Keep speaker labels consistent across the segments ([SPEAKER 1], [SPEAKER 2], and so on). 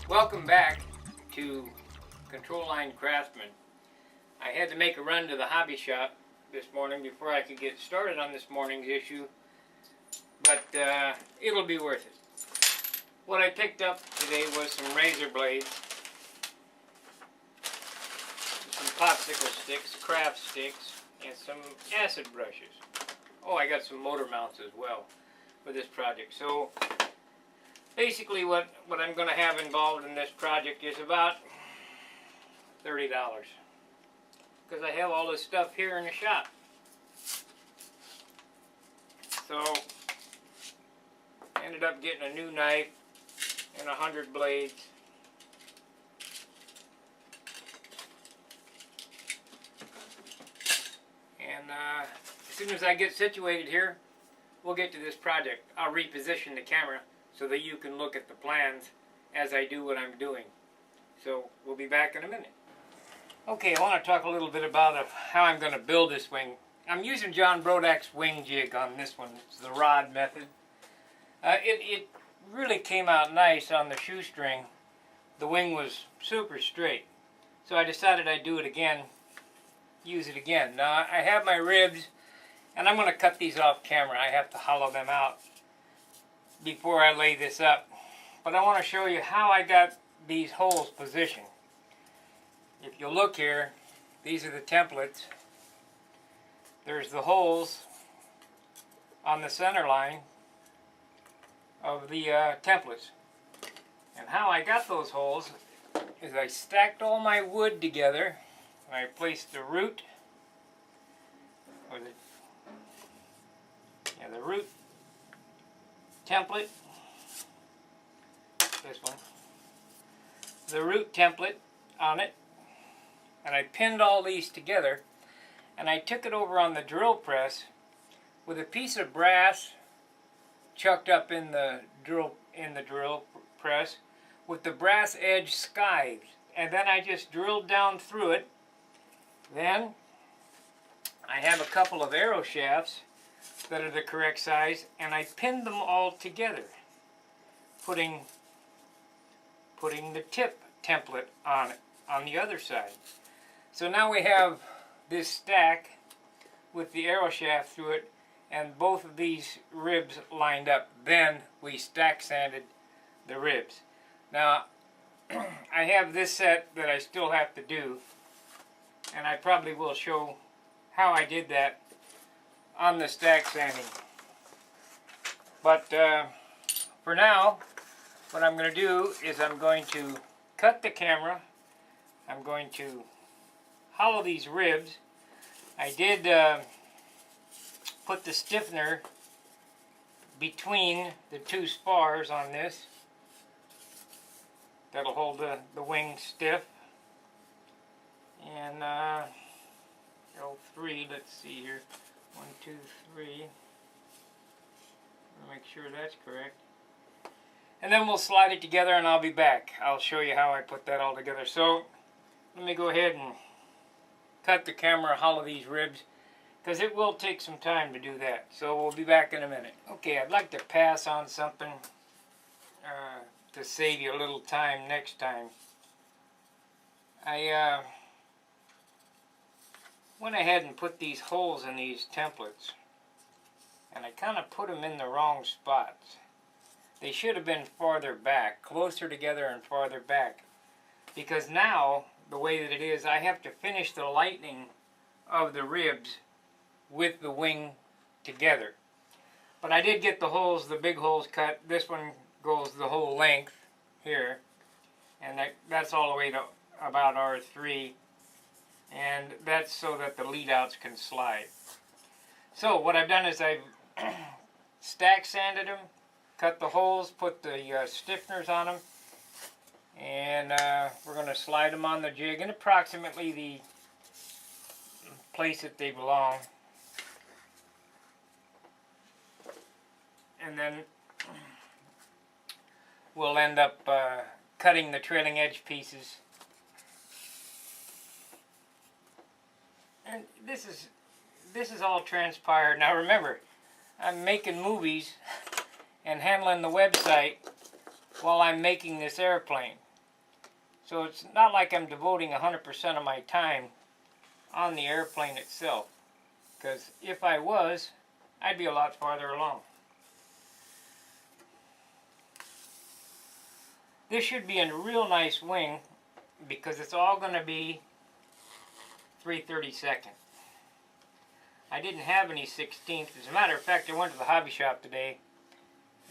[SPEAKER 1] Welcome back to Control Line Craftsman. I had to make a run to the hobby shop this morning before I could get started on this morning's issue, but it'll be worth it. What I picked up today was some razor blades, some popsicle sticks, craft sticks, and some acid brushes. Oh, I got some motor mounts as well for this project. So basically what I'm going to have involved in this project is about $30, because I have all this stuff here in the shop. So I ended up getting a new knife and 100 blades. And as soon as I get situated here, we'll get to this project. I'll reposition the camera so that you can look at the plans as I do what I'm doing. So we'll be back in a minute. Okay, I want to talk a little bit about how I'm going to build this wing. I'm using John Brodak's wing jig on this one. It's the rod method. It really came out nice on the shoestring. The wing was super straight. So I decided I'd do it again, use it again. Now I have my ribs, and I'm going to cut these off camera. I have to hollow them out before I lay this up. But I want to show you how I got these holes positioned. If you look here, these are the templates. There's the holes on the center line of the templates. And how I got those holes is I stacked all my wood together. I placed the root, or the root template, this one, the root template on it, and I pinned all these together, and I took it over on the drill press with a piece of brass chucked up in the drill press with the brass edge skived, and then I just drilled down through it. Then I have a couple of arrow shafts that are the correct size, and I pinned them all together, putting the tip template on it on the other side. So now we have this stack with the arrow shaft through it and both of these ribs lined up. Then we stack sanded the ribs. Now I have this set that I still have to do, and I probably will show how I did that on the stack sanding. But for now, what I'm going to do is I'm going to cut the camera. I'm going to hollow these ribs. I did put the stiffener between the two spars on this. That'll hold the wing stiff. And L3, let's see here. 1, 2, 3. Make sure that's correct. And then we'll slide it together and I'll be back. I'll show you how I put that all together. So let me go ahead and cut the camera, hollow these ribs, because it will take some time to do that. So we'll be back in a minute. Okay, I'd like to pass on something to save you a little time next time. I went ahead and put these holes in these templates, and I kind of put them in the wrong spots. They should have been farther back, closer together and farther back, because now the way that it is, I have to finish the lightening of the ribs with the wing together. But I did get the holes, the big holes cut. This one goes the whole length here, and that's all the way to about R3, and that's so that the lead outs can slide. So what I've done is I've stack sanded them, cut the holes, put the stiffeners on them, and we're going to slide them on the jig in approximately the place that they belong. And then we'll end up cutting the trailing edge pieces. And this is all transpired. Now remember, I'm making movies and handling the website while I'm making this airplane. So it's not like I'm devoting 100% of my time on the airplane itself, because if I was, I'd be a lot farther along. This should be a real nice wing because it's all going to be 3/32. I didn't have any 16th. As a matter of fact, I went to the hobby shop today,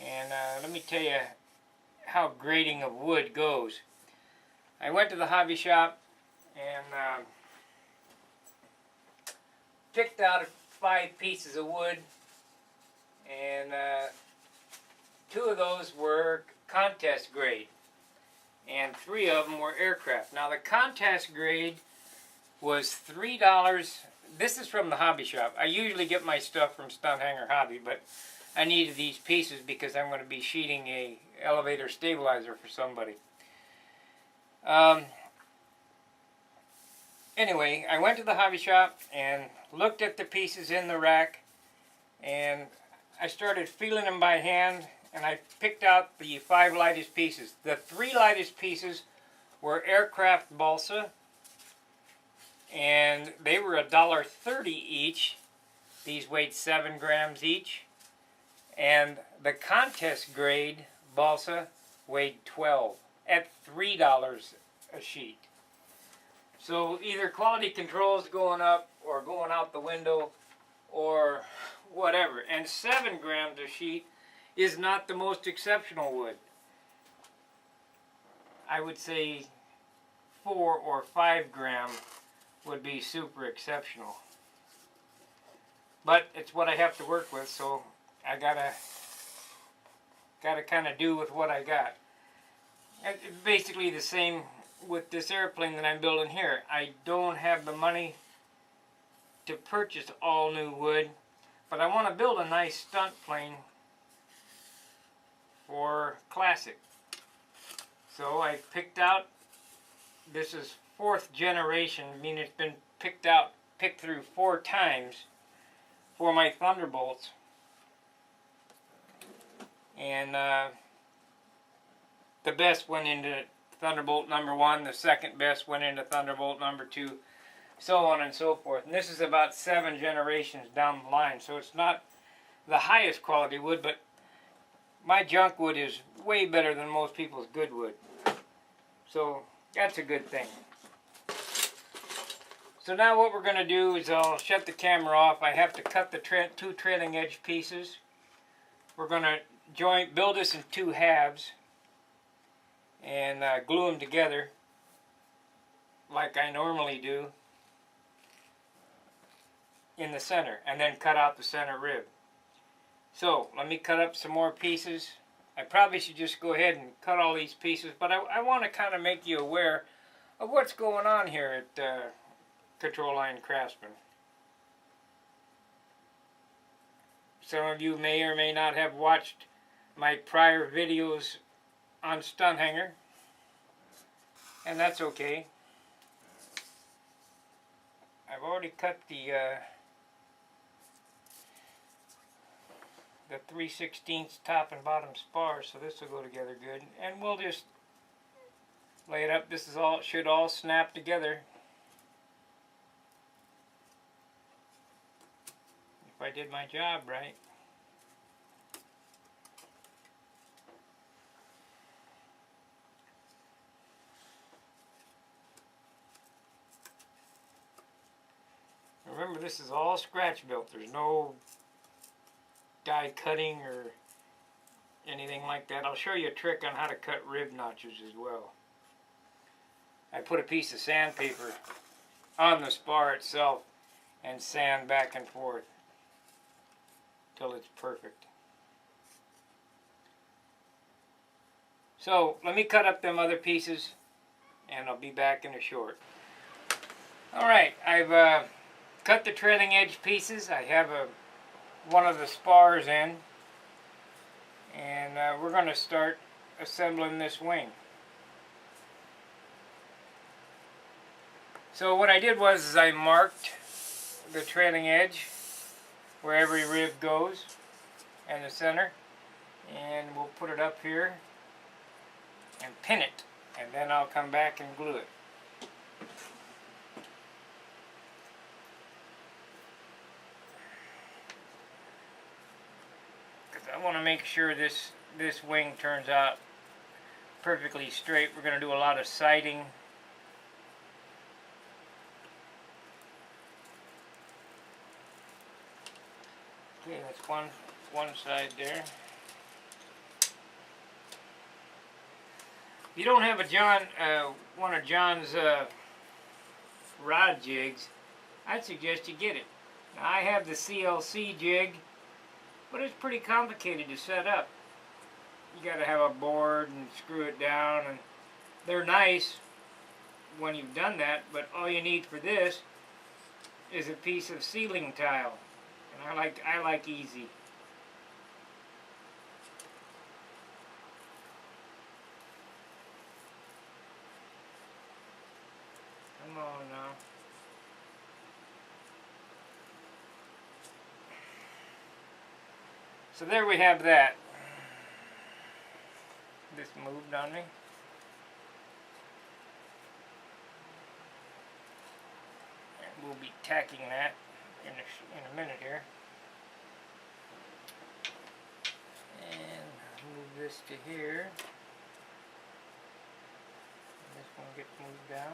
[SPEAKER 1] and let me tell you how grading of wood goes. I went to the hobby shop and picked out 5 pieces of wood, and 2 of those were contest grade, and 3 of them were aircraft. Now the contest grade was $3. This is from the hobby shop. I usually get my stuff from Stunt Hanger Hobby, but I needed these pieces because I'm going to be sheeting a elevator stabilizer for somebody. Anyway, I went to the hobby shop and looked at the pieces in the rack, and I started feeling them by hand, and I picked out the 5 lightest pieces. The 3 lightest pieces were aircraft balsa, and they were $1.30 each. These weighed 7 grams each, and the contest grade balsa weighed 12 at $3 a sheet. So either quality control is going up or going out the window or whatever. And 7 grams a sheet is not the most exceptional wood. I would say 4 or 5 gram would be super exceptional. But it's what I have to work with, so I gotta kind of do with what I got. It's basically the same with this airplane that I'm building here. I don't have the money to purchase all new wood, but I want to build a nice stunt plane for classic. So I picked out, this is 4th generation, I mean it's been picked through 4 times for my Thunderbolts. And the best went into Thunderbolt number 1, the second best went into Thunderbolt number 2, so on and so forth. And this is about 7 generations down the line, so it's not the highest quality wood, but my junk wood is way better than most people's good wood. So that's a good thing. So now what we're going to do is I'll shut the camera off. I have to cut the 2 trailing edge pieces. We're going to build this in 2 halves and glue them together like I normally do in the center, and then cut out the center rib. So let me cut up some more pieces. I probably should just go ahead and cut all these pieces, but I want to kind of make you aware of what's going on here at Control Line Craftsman. Some of you may or may not have watched my prior videos on Stunt Hanger, and that's okay. I've already cut the 3/16 top and bottom spars, so this will go together good. And we'll just lay it up. This is all, should all snap together. If I did my job right. Remember, this is all scratch built. There's no die cutting or anything like that. I'll show you a trick on how to cut rib notches as well. I put a piece of sandpaper on the spar itself and sand back and forth till it's perfect. So let me cut up them other pieces and I'll be back in a short. Alright, I've cut the trailing edge pieces. I have one of the spars in, and we're going to start assembling this wing. So what I did was I marked the trailing edge where every rib goes and the center, and we'll put it up here and pin it and then I'll come back and glue it. Because I want to make sure this wing turns out perfectly straight. We're going to do a lot of sighting. Okay, that's one side there. If you don't have a one of John's rod jigs, I'd suggest you get it. Now, I have the CLC jig, but it's pretty complicated to set up. You got to have a board and screw it down, and they're nice when you've done that, but all you need for this is a piece of ceiling tile, and I like easy. Come on now. So there we have that. This moved on me. And we'll be tacking that in a minute here. And move this to here. And this one gets moved down.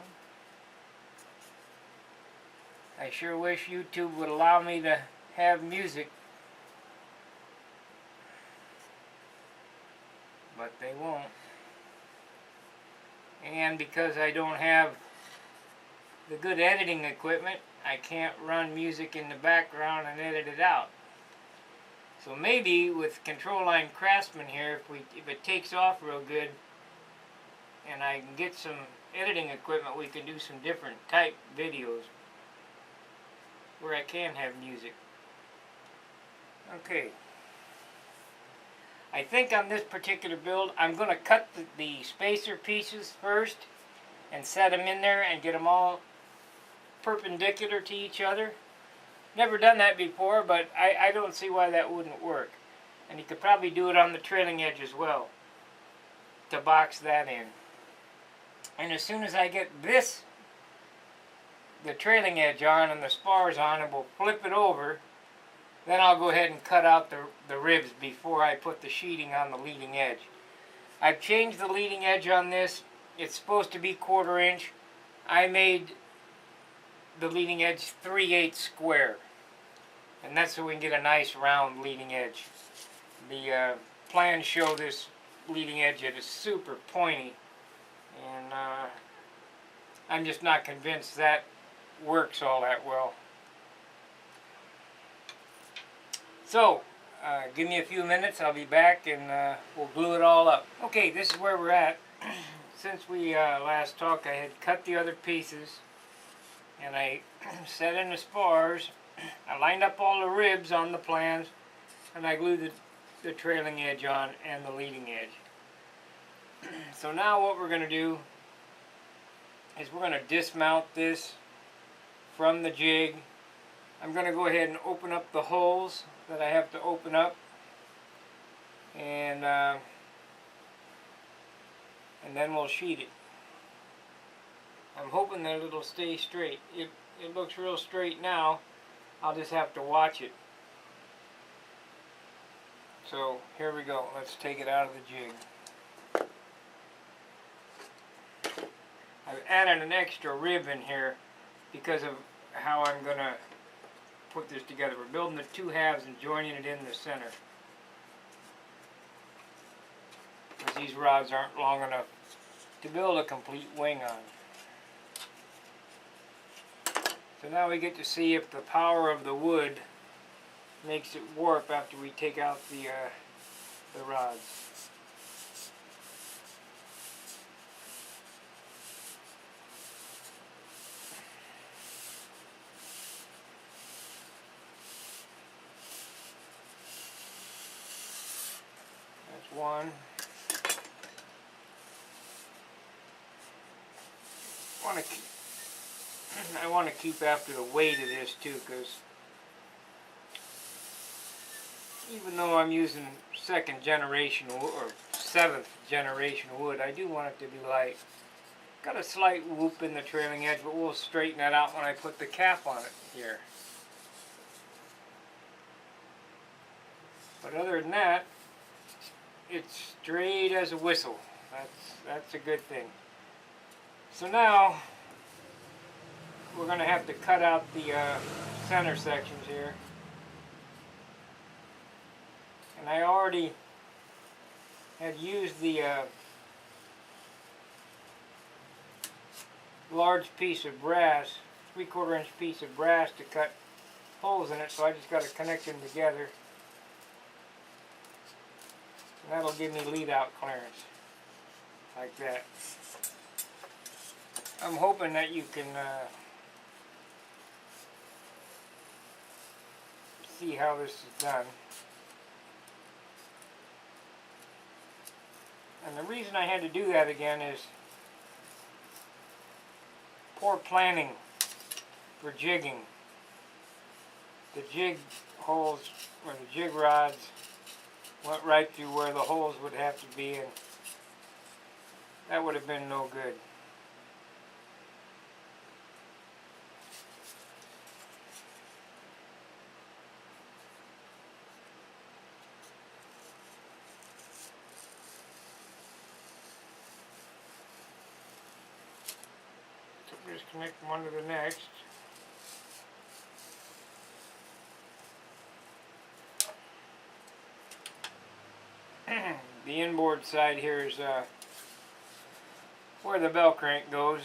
[SPEAKER 1] I sure wish YouTube would allow me to have music, but they won't. And because I don't have the good editing equipment, I can't run music in the background and edit it out. So maybe with Control Line Craftsman here, if it takes off real good and I can get some editing equipment, we can do some different type videos where I can have music. Okay. I think on this particular build, I'm going to cut the spacer pieces first and set them in there and get them all perpendicular to each other. Never done that before, but I don't see why that wouldn't work. And you could probably do it on the trailing edge as well to box that in. And as soon as I get the trailing edge on and the spars on, and we'll flip it over, then I'll go ahead and cut out the ribs before I put the sheeting on the leading edge. I've changed the leading edge on this. It's supposed to be 1/4 inch. I made the leading edge 3/8 square. And that's so we can get a nice round leading edge. The plans show this leading edge that is super pointy. And I'm just not convinced that works all that well. So, give me a few minutes, I'll be back and we'll glue it all up. Okay, this is where we're at. Since we last talked, I had cut the other pieces and I set in the spars. I lined up all the ribs on the plans and I glued the trailing edge on and the leading edge. So now what we're going to do is we're going to dismount this from the jig. I'm going to go ahead and open up the holes that I have to open up, and then we'll sheet it. I'm hoping that it'll stay straight. It looks real straight now. I'll just have to watch it. So here we go. Let's take it out of the jig. I've added an extra rib in here because of how I'm going to put this together. We're building the 2 halves and joining it in the center, because these rods aren't long enough to build a complete wing on. So now we get to see if the power of the wood makes it warp after we take out the rods. One. I want to keep after the weight of this too, because even though I'm using 2nd generation or 7th generation wood. I do want it to be light. Got a slight whoop in the trailing edge, but we'll straighten that out when I put the cap on it here. But other than that, it's straight as a whistle. That's a good thing. So now we're going to have to cut out the center sections here. And I already had used the large piece of brass, 3/4 inch piece of brass to cut holes in it, so I just got to connect them together. And that'll give me lead out clearance, like that. I'm hoping that you can see how this is done. And the reason I had to do that again is poor planning for jigging. The jig holes, or the jig rods, went right through where the holes would have to be, and that would have been no good. So just connect one to the next. The inboard side here is where the bell crank goes.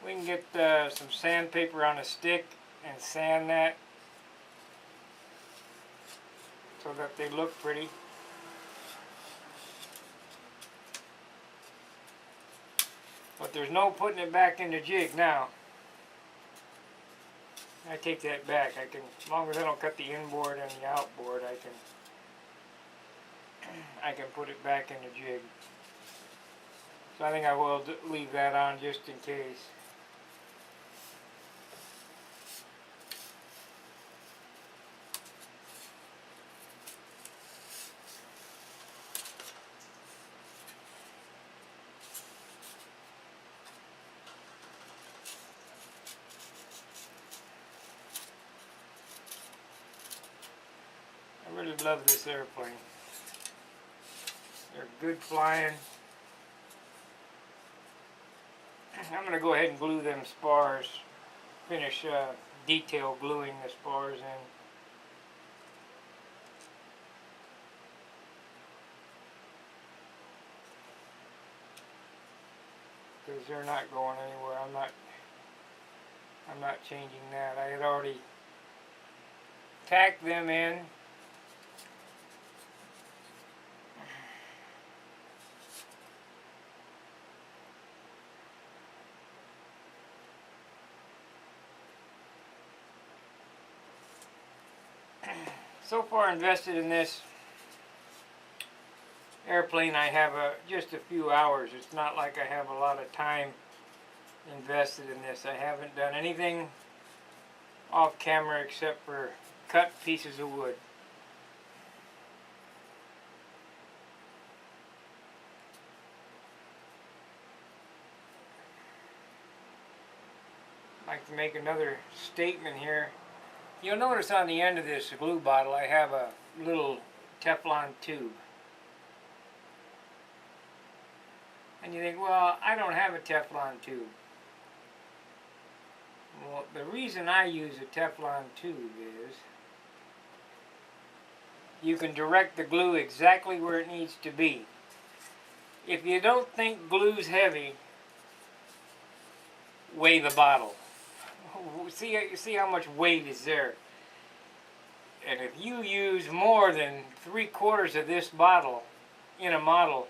[SPEAKER 1] We can get some sandpaper on a stick and sand that so that they look pretty. But there's no putting it back in the jig now. I take that back. I can, as long as I don't cut the inboard and the outboard, I can put it back in the jig. So I think I will leave that on just in case. I really love this airplane. They're good flying. I'm going to go ahead and glue them spars. Finish detail gluing the spars in. Because they're not going anywhere. I'm not changing that. I had already tacked them in. So far invested in this airplane, I have just a few hours. It's not like I have a lot of time invested in this. I haven't done anything off camera except for cut pieces of wood. I'd like to make another statement here. You'll notice on the end of this glue bottle I have a little Teflon tube. And you think, well, I don't have a Teflon tube. Well, the reason I use a Teflon tube is you can direct the glue exactly where it needs to be. If you don't think glue's heavy, weigh the bottle. See how much weight is there. And if you use more than 3/4 of this bottle in a model,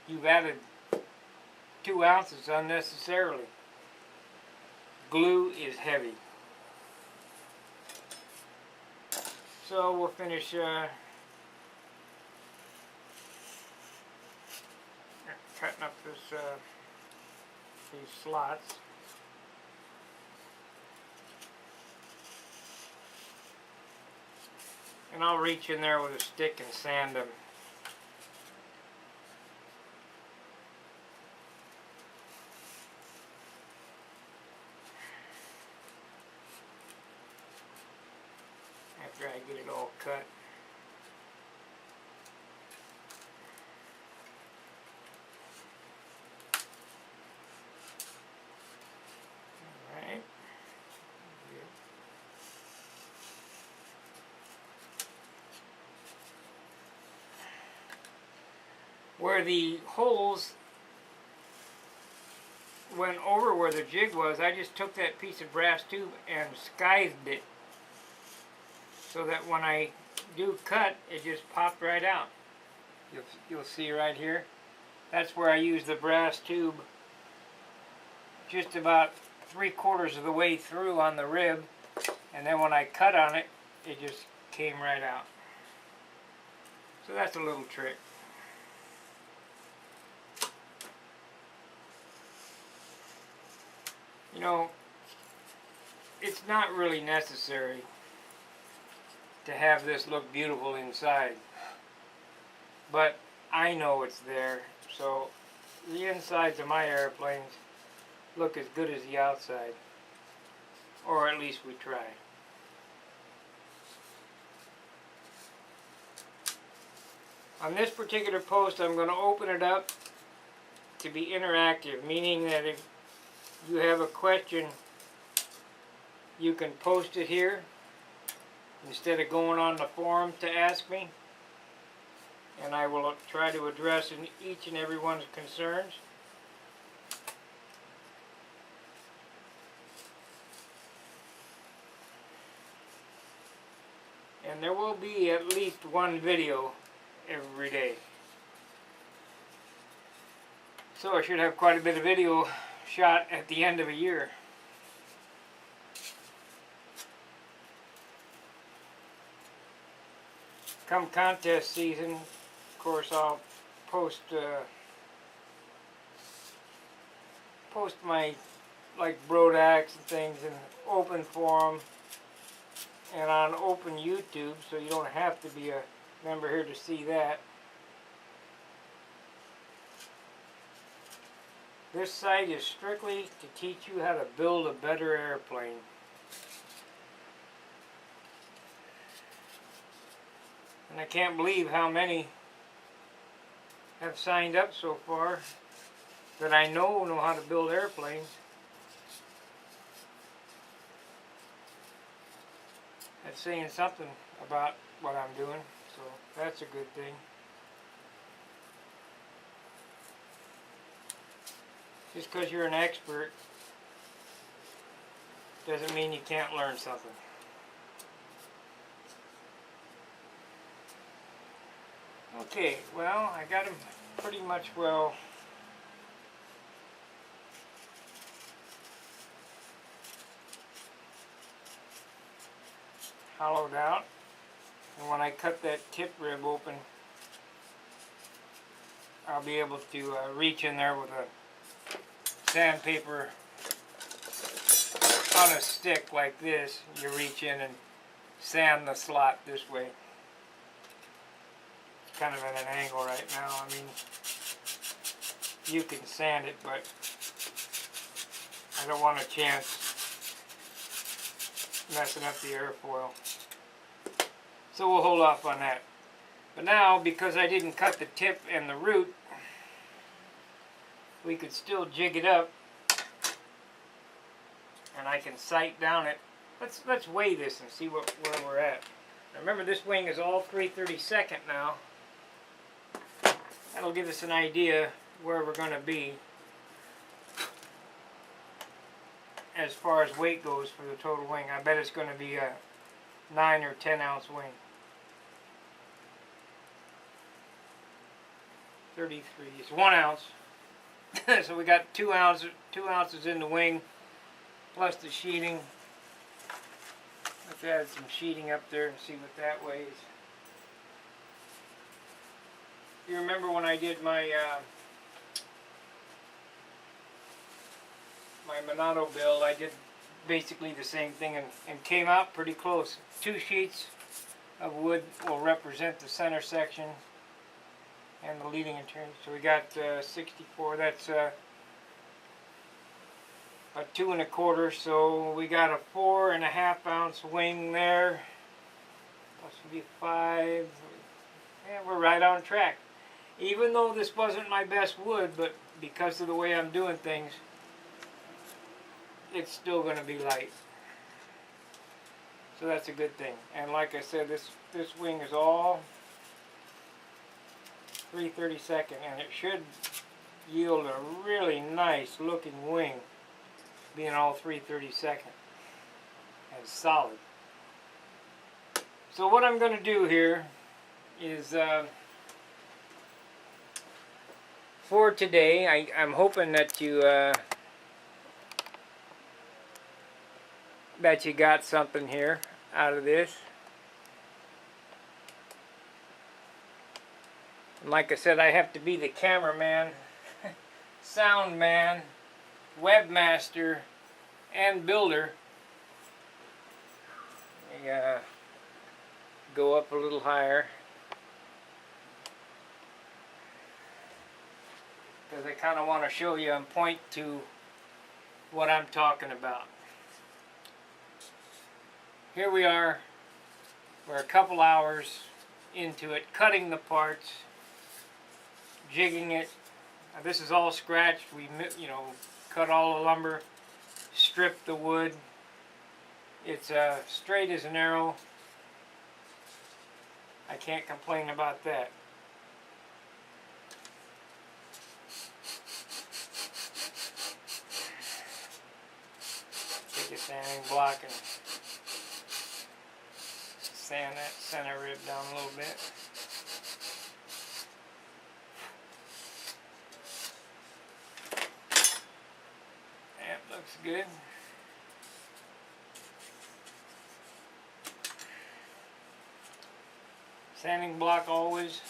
[SPEAKER 1] you've added 2 ounces unnecessarily. Glue is heavy. So we'll finish cutting up this these slots. And I'll reach in there with a stick and sand them. After I get it all cut. Alright. Where the holes went over where the jig was, I just took that piece of brass tube and skived it so that when I do cut, it just popped right out. You'll see right here. That's where I use the brass tube just about 3/4 of the way through on the rib, and then when I cut on it, it just came right out. So that's a little trick. You know, it's not really necessary to have this look beautiful inside, but I know it's there, so the insides of my airplanes look as good as the outside, or at least we try. On this particular post, I'm going to open it up to be interactive, meaning that if you have a question, you can post it here instead of going on the forum to ask me, and I will try to address each and every one's concerns. And there will be at least one video every day. So I should have quite a bit of video shot at the end of a year. Come contest season, of course, I'll post my like Brodacks and things in open forum and on open YouTube, so you don't have to be a member here to see that. This site is strictly to teach you how to build a better airplane. And I can't believe how many have signed up so far that I know how to build airplanes. That's saying something about what I'm doing, so that's a good thing. Just because you're an expert doesn't mean you can't learn something. Okay, well, I got them pretty much well hollowed out, and when I cut that tip rib open, I'll be able to reach in there with a sandpaper on a stick like this. You reach in and sand the slot this way. It's kind of at an angle right now. I mean, you can sand it, but I don't want a chance messing up the airfoil. So we'll hold off on that. But now, because I didn't cut the tip and the root, we could still jig it up, and I can sight down it. Let's weigh this and see where we're at. Now remember, this wing is all 3/32 now. That'll give us an idea where we're going to be as far as weight goes for the total wing. I bet it's going to be a 9 or 10 ounce wing. 33 is 1 ounce. So we got 2 ounces in the wing, plus the sheeting. Let's add some sheeting up there and see what that weighs. You remember when I did my my Monado build, I did basically the same thing and came out pretty close. 2 sheets of wood will represent the center section and the leading and turning. So we got 64. That's a 2 1/4. So we got a 4.5 ounce wing there. That should be 5. Yeah, we're right on track. Even though this wasn't my best wood, but because of the way I'm doing things, it's still going to be light. So that's a good thing. And like I said, this wing is all 3/32, and it should yield a really nice looking wing, being all 3/32 and solid. So what I'm going to do here is for today, I'm hoping that you got something here out of this. And like I said, I have to be the cameraman, sound man, webmaster, and builder. Let me go up a little higher, because I kind of want to show you and point to what I'm talking about. Here we are, we're a couple hours into it, cutting the parts, jigging it. Now, this is all scratched. We, cut all the lumber, stripped the wood. It's straight as an arrow. I can't complain about that. Take a sanding block and sand that center rib down a little bit. That looks good. Sanding block always.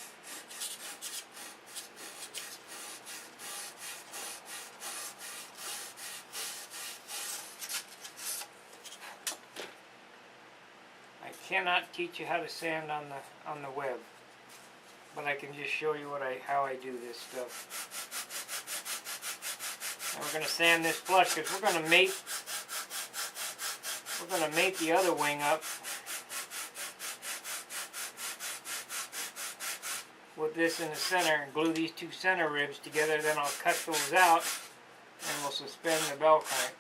[SPEAKER 1] I cannot teach you how to sand on the web, but I can just show you how I do this stuff. And we're going to sand this flush because we're going to mate the other wing up with this in the center and glue these two center ribs together. Then I'll cut those out and we'll suspend the bell crank.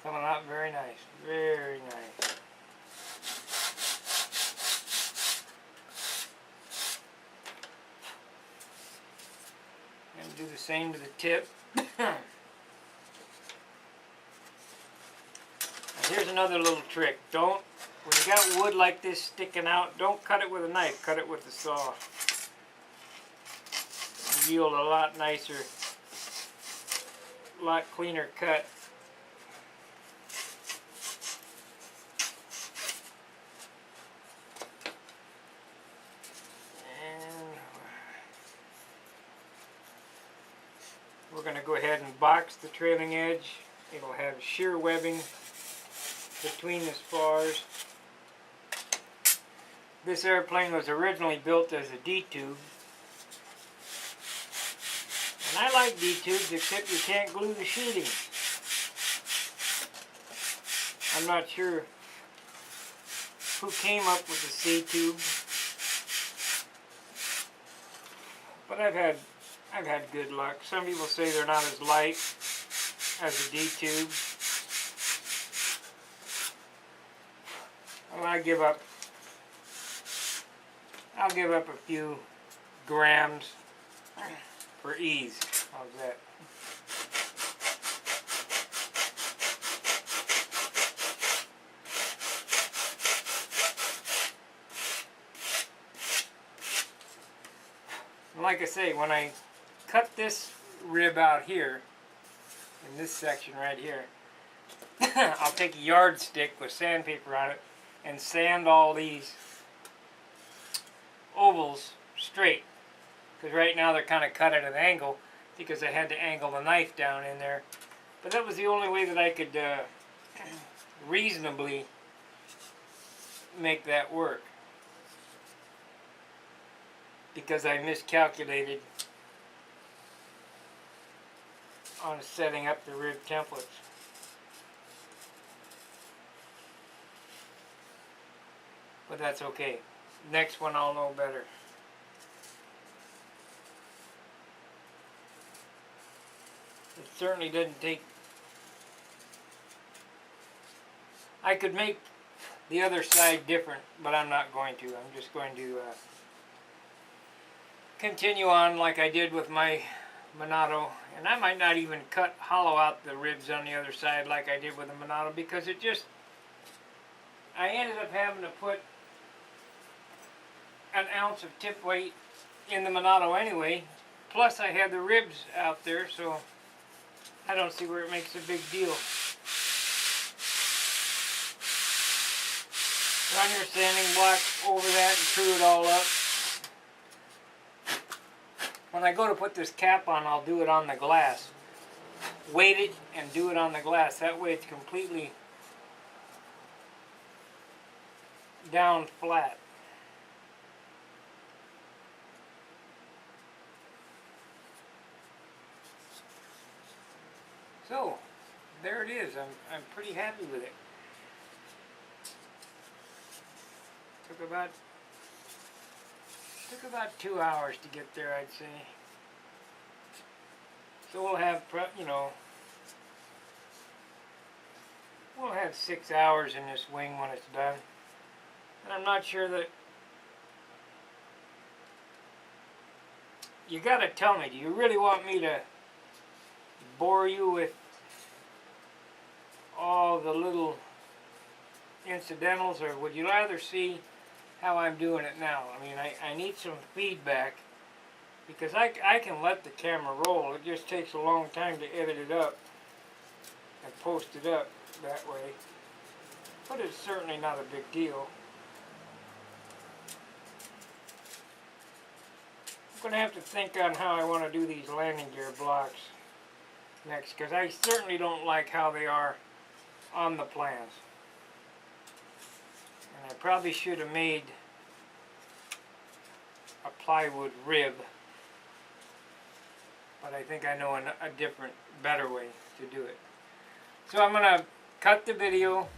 [SPEAKER 1] Coming out very nice, very nice. And do the same to the tip. And here's another little trick. When you got wood like this sticking out, don't cut it with a knife, cut it with the saw. It'll yield a lot nicer, a lot cleaner cut. We're going to go ahead and box the trailing edge. It'll have shear webbing between the spars. This airplane was originally built as a D-tube. And I like D-tubes, except you can't glue the sheeting. I'm not sure who came up with the C-tube, but I've had good luck. Some people say they're not as light as a D-tube. Well, I'll give up a few grams for ease. How's that? Like I say, when I cut this rib out here, in this section right here, I'll take a yardstick with sandpaper on it, and sand all these ovals straight. Because right now they're kind of cut at an angle because I had to angle the knife down in there. But that was the only way that I could reasonably make that work. Because I miscalculated on setting up the rib templates. But that's okay. Next one I'll know better. It certainly didn't take... I could make the other side different, but I'm not going to. I'm just going to continue on like I did with my Monado. And I might not even hollow out the ribs on the other side like I did with the Monado, because it just... I ended up having to put an ounce of tip weight in the Monado anyway. Plus I had the ribs out there, so I don't see where it makes a big deal. Run your sanding block over that and true it all up. When I go to put this cap on, I'll do it on the glass. Weight it and do it on the glass. That way it's completely down flat. So, there it is. I'm pretty happy with it. Took about 2 hours to get there, I'd say. So we'll have, we'll have 6 hours in this wing when it's done. And I'm not sure that... You gotta tell me, do you really want me to bore you with all the little incidentals, or would you rather see how I'm doing it now? I mean, I need some feedback, because I can let the camera roll. It just takes a long time to edit it up and post it up that way. But it's certainly not a big deal. I'm going to have to think on how I want to do these landing gear blocks next, because I certainly don't like how they are on the plans. And I probably should have made a plywood rib, but I think I know a different, better way to do it. So I'm going to cut the video.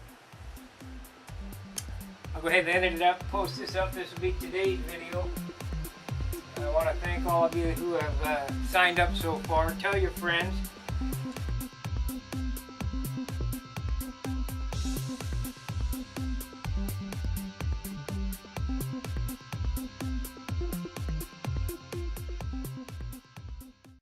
[SPEAKER 1] I'll go ahead and edit it up, post this up. This will be today's video. I want to thank all of you who have signed up so far. Tell your friends.